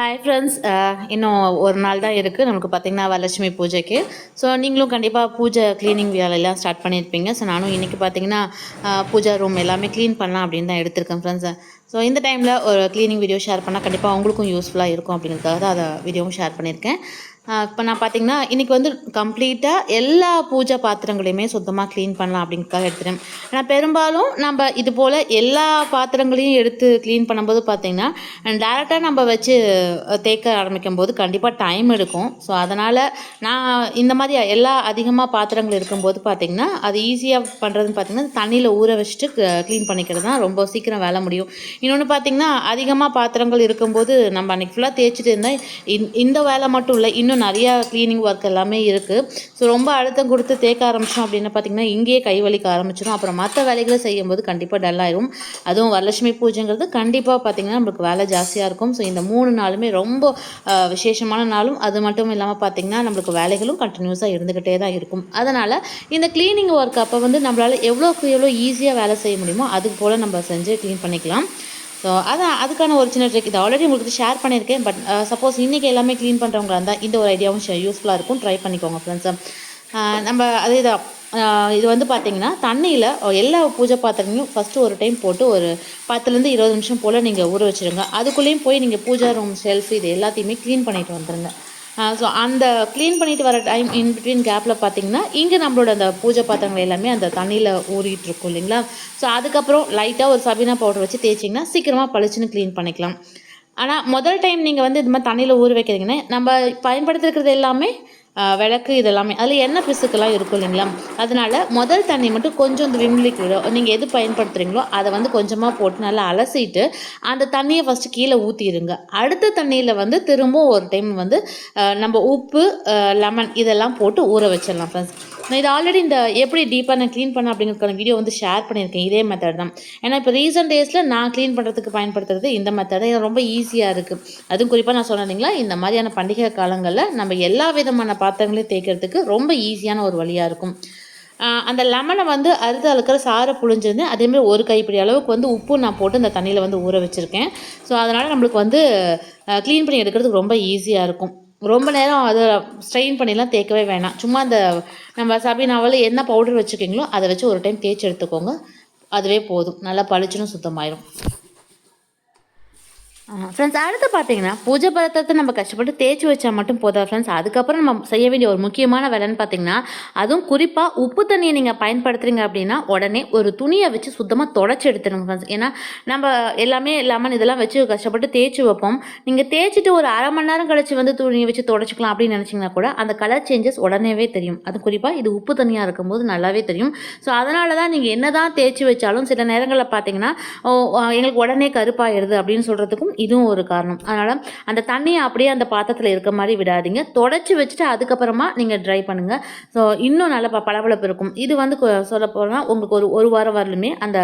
Hi friends, இன்னும் ஒரு நாள் தான் இருக்குது நமக்கு பார்த்திங்கன்னா வரலட்சுமி பூஜைக்கு. ஸோ நீங்களும் கண்டிப்பாக பூஜை க்ளீனிங் வேலையெல்லாம் ஸ்டார்ட் பண்ணியிருப்பீங்க. ஸோ நானும் இன்றைக்கி பார்த்திங்கன்னா பூஜா ரூம் எல்லாமே க்ளீன் பண்ணலாம் அப்படின்னு தான் எடுத்திருக்கேன் ஃப்ரெண்ட்ஸ். ஸோ இந்த டைமில் ஒரு க்ளீனிங் வீடியோ ஷேர் பண்ணால் கண்டிப்பாக உங்களுக்கும் யூஸ்ஃபுல்லாக இருக்கும் அப்படிங்கிறதுக்காக தான் அதை வீடியோவும் ஷேர் பண்ணியிருக்கேன். இப்போ நான் பார்த்திங்கன்னா இன்றைக்கி வந்து கம்ப்ளீட்டாக எல்லா பூஜை பாத்திரங்களையுமே சுத்தமாக க்ளீன் பண்ணலாம் அப்படிங்கிறதுக்காக எடுத்துட்டேன். ஆனால் பெரும்பாலும் நம்ம இது போல் எல்லா பாத்திரங்களையும் எடுத்து க்ளீன் பண்ணும்போது பார்த்திங்கன்னா டேரெக்டாக நம்ம வச்சு தேய்க்க ஆரம்பிக்கும் போது கண்டிப்பாக டைம் எடுக்கும். ஸோ அதனால் நான் இந்த மாதிரி எல்லா அதிகமாக பாத்திரங்கள் இருக்கும்போது பார்த்திங்கன்னா அது ஈஸியாக பண்ணுறதுன்னு பார்த்திங்கன்னா தண்ணியில் ஊற வச்சுட்டு க்ளீன் பண்ணிக்கிறது தான் ரொம்ப சீக்கிரம் வேலை முடியும். இன்னொன்று பார்த்திங்கன்னா அதிகமாக பாத்திரங்கள் இருக்கும்போது நம்ம அன்றைக்கி ஃபுல்லாக தேய்ச்சிட்டு இருந்தால் இந்த வேலை மட்டும் இல்லை, இன்னும் நிறையா க்ளீனிங் ஒர்க் எல்லாமே இருக்குது. ஸோ ரொம்ப அழுத்தம் கொடுத்து தேய்க்க ஆரம்பித்தோம் அப்படின்னு பார்த்திங்கன்னா இங்கேயே கை வலிக்க ஆரம்பிச்சிடும். அப்புறம் மற்ற வேலைகளை செய்யும்போது கண்டிப்பாக டல்லாயிரும். அதுவும் வரலட்சுமி பூஜைங்கிறது கண்டிப்பாக பார்த்திங்கன்னா நம்மளுக்கு வேலை ஜாஸ்தியாக இருக்கும். ஸோ இந்த 3 நாளுமே ரொம்ப விசேஷமான நாளும், அது மட்டும் இல்லாமல் பார்த்திங்கன்னா நம்மளுக்கு வேலைகளும் கண்டினியூஸாக இருந்துக்கிட்டே தான் இருக்கும். அதனால் இந்த க்ளீனிங் ஒர்க் அப்போ வந்து நம்மளால் எவ்வளோக்கு எவ்வளோ ஈஸியாக வேலை செய்ய முடியுமோ அதுக்கு போல் நம்ம செஞ்சு க்ளீன் பண்ணிக்கலாம். ஸோ அதுக்கான ஒரு சின்ன ட்ரிக் இது ஆல்ரெடி உங்களுக்கு ஷேர் பண்ணியிருக்கேன். பட் சப்போஸ் இன்றைக்கி எல்லாமே க்ளீன் பண்ணுறவங்களா இருந்தால் இந்த ஒரு ஐடியாவும் யூஸ்ஃபுல்லாக இருக்கும். ட்ரை பண்ணிக்கோங்க ஃப்ரெண்ட்ஸ். நம்ம அதே தான் இது வந்து பார்த்திங்கன்னா தண்ணியில் எல்லா பூஜை பாத்திரங்களையும் ஃபஸ்ட்டு ஒரு டைம் போட்டு ஒரு 10லேருந்து 20 நிமிஷம் போல் நீங்கள் ஊற வச்சுருங்க. அதுக்குள்ளேயும் போய் நீங்கள் பூஜா ரூம் ஷெல்ஃப் இது எல்லாத்தையுமே க்ளீன் பண்ணிட்டு வந்துடுங்க. ஸோ அந்த க்ளீன் பண்ணிட்டு வர டைம் இன் பிட்வீன் கேப்பில் பார்த்திங்கன்னா இங்கே நம்மளோட அந்த பூஜை பாத்திரங்கள் எல்லாமே அந்த தண்ணியில் ஊறிட்டு இருக்கும் இல்லைங்களா. ஸோ அதுக்கப்புறம் லைட்டாக ஒரு சபீனா பவுடர் வச்சு தேய்ச்சிங்கன்னா சீக்கிரமாக பளிச்சுன்னு க்ளீன் பண்ணிக்கலாம். ஆனால் முதல் டைம் நீங்கள் வந்து இது மாதிரி தண்ணியில் ஊற வைக்கிறீங்கன்னா நம்ம பயன்படுத்திருக்கிறது எல்லாமே விளக்கு இதெல்லாமே அதில் எண்ணெய் பிசுக்கெல்லாம் இருக்கும் இல்லைங்களா. அதனால் முதல் தண்ணி மட்டும் கொஞ்சம் இந்த விம் லிக்விடோ நீங்கள் எது பயன்படுத்துகிறீங்களோ அதை வந்து கொஞ்சமாக போட்டு நல்லா அலசிட்டு அந்த தண்ணியை ஃபஸ்ட்டு கீழே ஊற்றிடுங்க. அடுத்த தண்ணியில் வந்து திரும்பவும் ஒரு டைம் வந்து நம்ம உப்பு லெமன் இதெல்லாம் போட்டு ஊற வச்சிடலாம் ஃப்ரெண்ட்ஸ். நான் இது ஆல்ரெடி இந்த எப்படி டீப்பாக நான் க்ளீன் பண்ணேன் அப்படிங்கிறதுக்கான வீடியோ வந்து ஷேர் பண்ணியிருக்கேன். இதே மெத்தட் தான். ஏன்னா இப்போ ரீசன்ட் டேஸில் நான் க்ளீன் பண்ணுறதுக்கு பயன்படுத்துறது இந்த மெத்தட் தான். இது ரொம்ப ஈஸியாக இருக்குது. அதுவும் குறிப்பாக நான் சொன்னீங்களா இந்த மாதிரியான பண்டிகை காலங்களில் நம்ம எல்லா விதமான பாத்திரங்களையும் தேய்க்கிறதுக்கு ரொம்ப ஈஸியான ஒரு வழியாக இருக்கும். அந்த லெமனை வந்து அறுத்து அழுக்கிற சாரை புழிஞ்சிருந்து அதேமாதிரி ஒரு கைப்பிடி அளவுக்கு வந்து உப்பு நான் போட்டு இந்த தண்ணியில் வந்து ஊற வச்சுருக்கேன். ஸோ அதனால் நம்மளுக்கு வந்து க்ளீன் பண்ணி எடுக்கிறதுக்கு ரொம்ப ஈஸியாக இருக்கும். ரொம்ப நேரம் அதை ஸ்ட்ரெயின் பண்ணிலாம் தேய்க்கவே வேணாம். சும்மா அந்த நம்ம சபீனாவில் என்ன பவுடர் வச்சுருக்கீங்களோ அதை வச்சு ஒரு டைம் தேய்ச்சி எடுத்துக்கோங்க. அதுவே போதும். நல்லா பளிச்சுன்னு சுத்தமாயிரும். ஃப்ரெண்ட்ஸ் அடுத்து பார்த்தீங்கன்னா பூஜை பத்திரத்தை நம்ம கஷ்டப்பட்டு தேய்ச்சி வச்சா மட்டும் போதும் ஃப்ரெண்ட்ஸ். அதுக்கப்புறம் நம்ம செய்ய வேண்டிய ஒரு முக்கியமான வேலைன்னு பார்த்தீங்கன்னா அதுவும் குறிப்பாக உப்பு தண்ணியை நீங்கள் பயன்படுத்துகிறீங்க அப்படின்னா உடனே ஒரு துணியை வச்சு சுத்தமாக தொடச்சி எடுத்துடுங்க ஃப்ரெண்ட்ஸ். ஏன்னா நம்ம எல்லாமே லெமன் இதெல்லாம் வச்சு கஷ்டப்பட்டு தேய்ச்சி வைப்போம். நீங்கள் தேய்ச்சிட்டு ஒரு அரை மணி நேரம் கழிச்சு வந்து துணியை வச்சு தொடச்சிக்கலாம் அப்படின்னு நினச்சிங்கன்னா கூட அந்த கலர் சேஞ்சஸ் உடனேவே தெரியும். அது குறிப்பாக இது உப்பு தண்ணியாக இருக்கும்போது நல்லாவே தெரியும். ஸோ அதனால தான் நீங்கள் என்ன தான் தேய்ச்சி வச்சாலும் சில நேரங்களில் பார்த்தீங்கன்னா எங்களுக்கு உடனே கருப்பாயிடுது அப்படின்னு சொல்கிறதுக்கும் இதுவும் ஒரு காரணம். அதனால் அந்த தண்ணியை அப்படியே அந்த பாத்திரத்தில் இருக்க மாதிரி விடாதீங்க. தொடச்சி வச்சுட்டு அதுக்கப்புறமா நீங்கள் ட்ரை பண்ணுங்கள். ஸோ இன்னும் நல்ல பளபளப்பு இருக்கும். இது வந்து சொல்ல போனால் உங்களுக்கு ஒரு வாரம் வரலுமே அந்த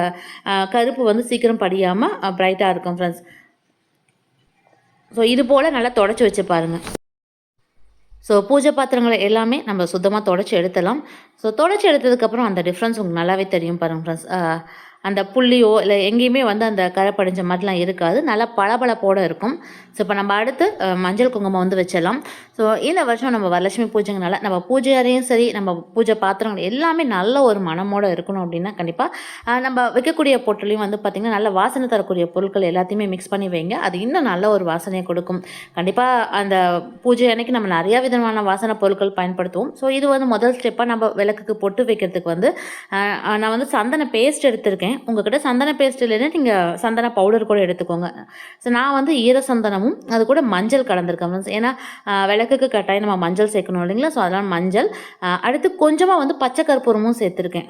கருப்பு வந்து சீக்கிரம் படியாமல் பிரைட்டாக இருக்கும் ஃப்ரெண்ட்ஸ். ஸோ இது போல் நல்லா தொடச்சி வச்சு பாருங்கள். ஸோ பூஜை பாத்திரங்களை எல்லாமே நம்ம சுத்தமாக தொடச்சி எடுத்துடலாம். ஸோ தொடச்சி எடுத்ததுக்கப்புறம் அந்த டிஃப்ரென்ஸ் உங்களுக்கு நல்லாவே தெரியும் பாருங்கள் ஃப்ரெண்ட்ஸ். அந்த புள்ளியோ இல்லை எங்கேயுமே வந்து அந்த கரை படிஞ்ச மாதிரிலாம் இருக்காது. நல்லா பளபளப்போடு இருக்கும். ஸோ இப்போ நம்ம அடுத்து மஞ்சள் குங்குமம் வந்து வச்சிடலாம். ஸோ இந்த வருஷம் நம்ம வரலட்சுமி பூஜைங்கனால நம்ம பூஜை அறையும் சரி நம்ம பூஜை பாத்திரங்கள் எல்லாமே நல்ல ஒரு மனமோடு இருக்கணும் அப்படின்னா கண்டிப்பாக நம்ம வைக்கக்கூடிய பொருட்களையும் வந்து பார்த்திங்கன்னா நல்ல வாசனை தரக்கூடிய பொருட்கள் எல்லாத்தையுமே மிக்ஸ் பண்ணி வைங்க. அது இன்னும் நல்ல ஒரு வாசனையை கொடுக்கும். கண்டிப்பாக அந்த பூஜை அன்னைக்கு நம்ம நிறையா விதமான வாசனை பொருட்கள் பயன்படுத்துவோம். ஸோ இது வந்து முதல் ஸ்டெப்பாக நம்ம விளக்குக்கு பொட்டு வைக்கிறதுக்கு வந்து நான் வந்து சந்தன பேஸ்ட் எடுத்திருக்கேன். உங்ககிட்ட சந்தன பேஸ்ட் இல்லைன்னா நீங்கள் சந்தன பவுடர் கூட எடுத்துக்கோங்க. ஸோ நான் வந்து ஈர சந்தனமும் அது கூட மஞ்சள் கலந்துருக்கேன். ஏன்னா விளக்குக்கு கட்டாயம் நம்ம மஞ்சள் சேர்க்கணும் இல்லைங்களா. ஸோ அதனால் மஞ்சள் அடுத்து கொஞ்சமாக வந்து பச்சை கற்பூரமும் சேர்த்துருக்கேன்.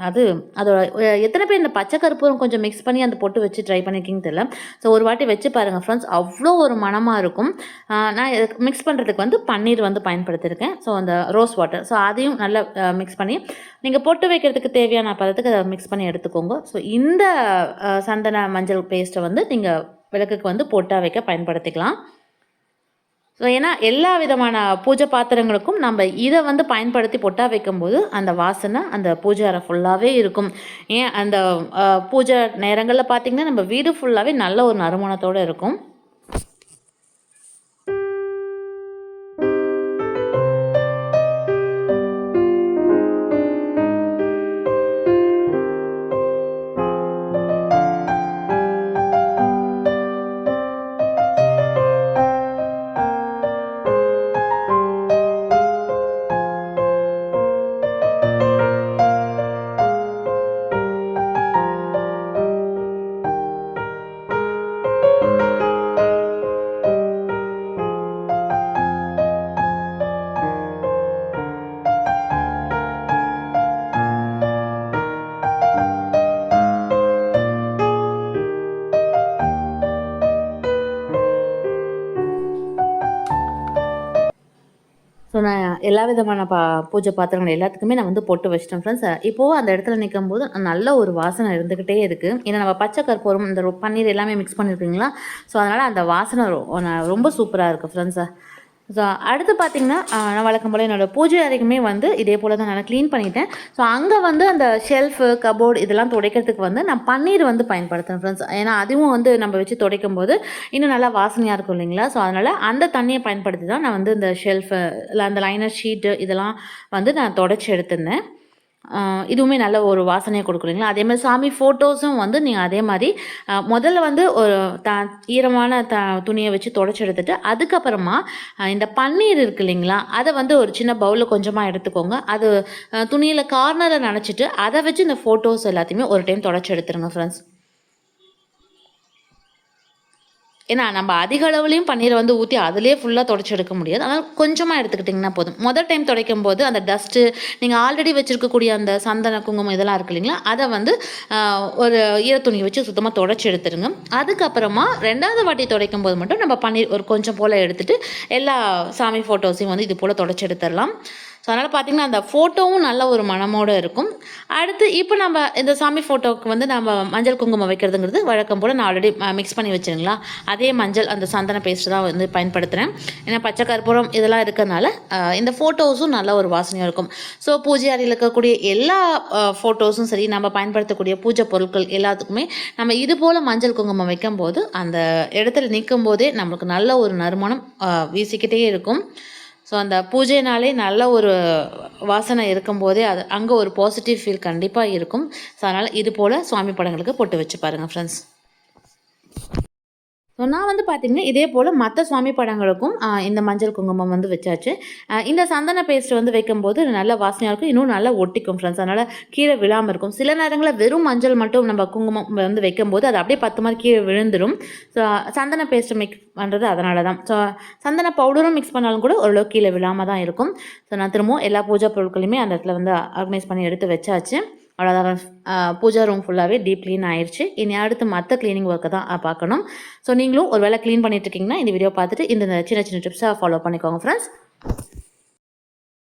அதோட எத்தனை பேர் இந்த பச்சை கற்பூரம் கொஞ்சம் மிக்ஸ் பண்ணி அந்த பொட்டு வச்சு ட்ரை பண்ணிக்கிங்கன்னு தெரியல. ஸோ ஒரு வாட்டி வச்சு பாருங்கள் ஃப்ரெண்ட்ஸ், அவ்வளோ ஒரு மனமாக இருக்கும். நான் மிக்ஸ் பண்ணுறதுக்கு வந்து பன்னீர் வந்து பயன்படுத்தியிருக்கேன். ஸோ அந்த ரோஸ் வாட்டர் ஸோ அதையும் நல்லா மிக்ஸ் பண்ணி நீங்கள் பொட்டு வைக்கிறதுக்கு தேவையான பதத்துக்கு அதை மிக்ஸ் பண்ணி எடுத்துக்கோங்க. ஸோ இந்த சந்தன மஞ்சள் பேஸ்ட்டை வந்து நீங்கள் விளக்குக்கு வந்து பொட்டா வைக்க பயன்படுத்திக்கலாம். ஸோ ஏன்னா எல்லா விதமான பூஜை பாத்திரங்களுக்கும் நம்ம இதை வந்து பயன்படுத்தி பொட்டா வைக்கும்போது அந்த வாசனை அந்த பூஜை அறை ஃபுல்லாகவே இருக்கும். ஏன் அந்த பூஜை நேரங்களில் பார்த்திங்கன்னா நம்ம வீடு ஃபுல்லாகவே நல்ல ஒரு நறுமணத்தோடு இருக்கும். ஸோ நான் எல்லா விதமான பூஜை பாத்திரங்கள் எல்லாத்துக்குமே நான் வந்து பொட்டு வச்சிட்டேன் ஃப்ரெண்ட்ஸ். இப்போது அந்த இடத்துல நிற்கும்போது நல்ல ஒரு வாசனை இருந்துக்கிட்டே இருக்குது. ஏன்னா நம்ம பச்சை கற்பூரம் இந்த பன்னீர் எல்லாமே மிக்ஸ் பண்ணியிருக்கீங்களா, ஸோ அதனால் அந்த வாசனை ரொம்ப சூப்பராக இருக்குது ஃப்ரெண்ட்ஸ். ஸோ அடுத்து பார்த்திங்கன்னா நான் வழக்கம் போல் என்னோடய பூஜை அறைக்குமே வந்து இதே போல் தான் நான் க்ளீன் பண்ணிட்டேன். ஸோ அங்கே வந்து அந்த ஷெல்ஃபு கபோர்டு இதெல்லாம் துடைக்கிறதுக்கு வந்து நான் பன்னீர் வந்து பயன்படுத்துகிறேன் ஃப்ரெண்ட்ஸ். ஏன்னா அதுவும் வந்து நம்ம வச்சு துடைக்கும் போது இன்னும் நல்லா வாசனையாக இருக்கும் இல்லைங்களா. ஸோ அதனால் அந்த தண்ணியை பயன்படுத்தி தான் நான் வந்து இந்த ஷெல்ஃபு இல்லை அந்த லைனர் ஷீட்டு இதெல்லாம் வந்து நான் துடைச்சி எடுத்திருந்தேன். இதுவுமே நல்ல ஒரு வாசனையை கொடுக்குறீங்களா. அதேமாதிரி சாமி ஃபோட்டோஸும் வந்து நீங்கள் அதே மாதிரி முதல்ல வந்து ஒரு ஈரமான துணியை வச்சு துடைச்சி எடுத்துட்டு அதுக்கப்புறமா இந்த பன்னீர் இருக்குது இல்லைங்களா, அதை வந்து ஒரு சின்ன பவுலில் கொஞ்சமாக எடுத்துக்கோங்க. அது துணியில் கார்னரில் நனைச்சிட்டு அதை வச்சு இந்த ஃபோட்டோஸ் எல்லாத்தையுமே ஒரு டைம் துடைச்சி எடுத்துருங்க ஃப்ரெண்ட்ஸ். ஏன்னா நம்ம அதிக அளவுலையும் பன்னீரை வந்து ஊற்றி அதிலே ஃபுல்லாக துடைச்சி எடுக்க முடியாது. அதனால் கொஞ்சமாக எடுத்துக்கிட்டிங்கன்னா போதும். முதல் டைம் துடைக்கும் போது அந்த டஸ்ட்டு நீங்கள் ஆல்ரெடி வச்சுருக்கக்கூடிய அந்த சந்தன குங்குமம் இதெல்லாம் இருக்குது இல்லைங்களா, அதை வந்து ஒரு ஈரத்துணி வச்சு சுத்தமாக துடைச்சி எடுத்துருங்க. அதுக்கப்புறமா 2வது வாட்டி துடைக்கும் போது மட்டும் நம்ம பன்னீர் ஒரு கொஞ்சம் போல் எடுத்துகிட்டு எல்லா சாமி ஃபோட்டோஸையும் வந்து இது போல் துடைச்சி எடுத்துடலாம். ஸோ அதனால் பார்த்திங்கன்னா அந்த ஃபோட்டோவும் நல்ல ஒரு மனமோடு இருக்கும். அடுத்து இப்போ நம்ம இந்த சாமி ஃபோட்டோவுக்கு வந்து நம்ம மஞ்சள் குங்குமம் வைக்கிறதுங்கிறது வழக்கம் போல் நான் ஆல்ரெடி மிக்ஸ் பண்ணி வச்சுருங்களா, அதே மஞ்சள் அந்த சந்தன பேஸ்ட் தான் வந்து பயன்படுத்துகிறேன். ஏன்னா பச்சை கற்பூரம் இதெல்லாம் இருக்கிறதுனால இந்த ஃபோட்டோஸும் நல்ல ஒரு வாசனையாக இருக்கும். ஸோ பூஜை அறையில் இருக்கக்கூடிய எல்லா ஃபோட்டோஸும் சரி, நம்ம பயன்படுத்தக்கூடிய பூஜை பொருட்கள் எல்லாத்துக்குமே நம்ம இது போல் மஞ்சள் குங்குமம் வைக்கும்போது அந்த இடத்துல நிற்கும் போதே நம்மளுக்கு நல்ல ஒரு நறுமணம் வீசிக்கிட்டே இருக்கும். ஸோ அந்த பூஜைனாலே நல்ல ஒரு வாசனை இருக்கும்போதே அது அங்கே ஒரு பாசிட்டிவ் ஃபீல் கண்டிப்பாக இருக்கும். ஸோ அதனால் இது போல் சுவாமி படங்களுக்கு பொட்டு வச்சு பாருங்கள் ஃப்ரெண்ட்ஸ். ஸோ நான் வந்து பார்த்திங்கன்னா இதே போல் மற்ற சுவாமி படங்களுக்கும் இந்த மஞ்சள் குங்குமம் வந்து வச்சாச்சு. இந்த சந்தன பேஸ்ட் வந்து வைக்கும்போது நல்ல வாசனையாக இருக்கும், இன்னும் நல்லா ஒட்டிக்கும் ஃப்ரெண்ட்ஸ். அதனால் கீழே விழாமல் இருக்கும். சில நேரங்களில் வெறும் மஞ்சள் மட்டும் நம்ம குங்குமம் வந்து வைக்கும்போது அது அப்படியே 10 மாதிரி கீழே விழுந்துடும். ஸோ சந்தன பேஸ்ட்டு மிக்ஸ் பண்ணுறது அதனால தான். ஸோ சந்தன பவுடரும் மிக்ஸ் பண்ணாலும் கூட ஓரளவு கீழே விழாமல் தான் இருக்கும். ஸோ நான் திரும்பவும் எல்லா பூஜை பொருட்களையுமே அந்த இடத்துல வந்து ஆர்கனைஸ் பண்ணி எடுத்து வச்சாச்சு. அவ்வளோதான். பூஜா ரூம் ஃபுல்லாகவே டீப் க்ளீன் ஆயிடுச்சு. இனி அடுத்து மற்ற க்ளீனிங் ஒர்க்கை தான் பார்க்கணும். ஸோ நீங்களும் ஒரு வேளை க்ளீன் பண்ணிட்டு இருக்கீங்கன்னா இந்த வீடியோ பார்த்துட்டு இந்த சின்ன சின்ன டிப்ஸை ஃபாலோ பண்ணிக்கோங்க ஃப்ரெண்ட்ஸ்.